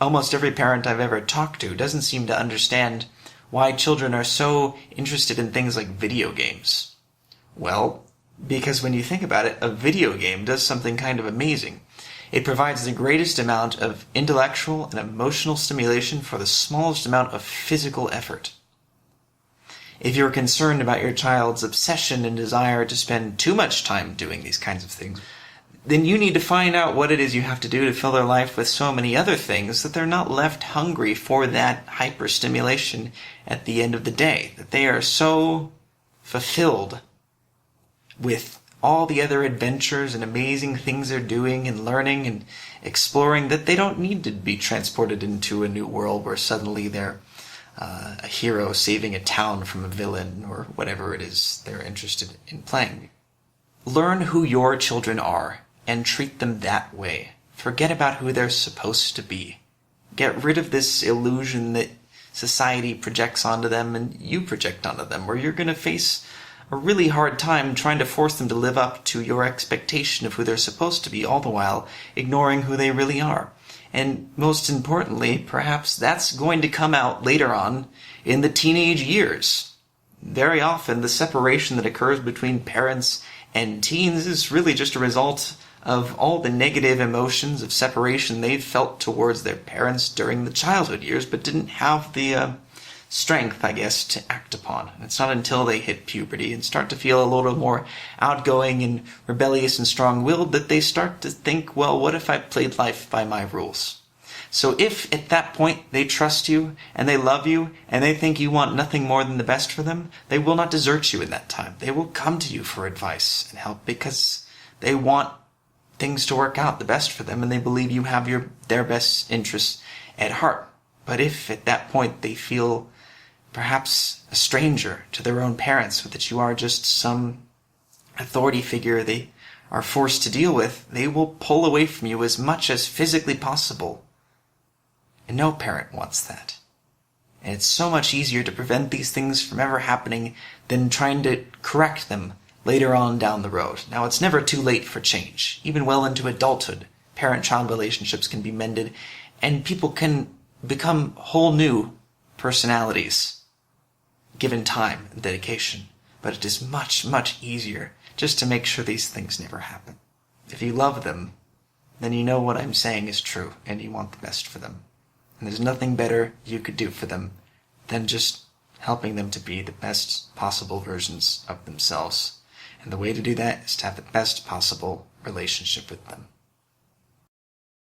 almost every parent I've ever talked to doesn't seem to understand why children are so interested in things like video games. Well, because when you think about it, a video game does something kind of amazing. It provides the greatest amount of intellectual and emotional stimulation for the smallest amount of physical effort. If you're concerned about your child's obsession and desire to spend too much time doing these kinds of things, then you need to find out what it is you have to do to fill their life with so many other things that they're not left hungry for that hyperstimulation at the end of the day, that they are so fulfilled with all the other adventures and amazing things they're doing and learning and exploring that they don't need to be transported into a new world where suddenly they're a hero saving a town from a villain or whatever it is they're interested in playing. Learn who your children are and treat them that way. Forget about who they're supposed to be. Get rid of this illusion that society projects onto them and you project onto them, where you're going to face a really hard time trying to force them to live up to your expectation of who they're supposed to be, all the while ignoring who they really are. And most importantly, perhaps that's going to come out later on in the teenage years. Very often, the separation that occurs between parents and teens is really just a result of all the negative emotions of separation they've felt towards their parents during the childhood years, but didn't have the strength, I guess, to act upon. And it's not until they hit puberty and start to feel a little more outgoing and rebellious and strong-willed that they start to think, well, what if I played life by my rules? So if at that point they trust you and they love you and they think you want nothing more than the best for them, they will not desert you in that time. They will come to you for advice and help because they want things to work out the best for them and they believe you have their best interests at heart. But if at that point they feel perhaps a stranger to their own parents, or that you are just some authority figure they are forced to deal with, they will pull away from you as much as physically possible. And no parent wants that. And it's so much easier to prevent these things from ever happening than trying to correct them later on down the road. Now, it's never too late for change. Even well into adulthood, parent-child relationships can be mended, and people can become whole new personalities given time and dedication. But it is much, much easier just to make sure these things never happen. If you love them, then you know what I'm saying is true, and you want the best for them. And there's nothing better you could do for them than just helping them to be the best possible versions of themselves. And the way to do that is to have the best possible relationship with them.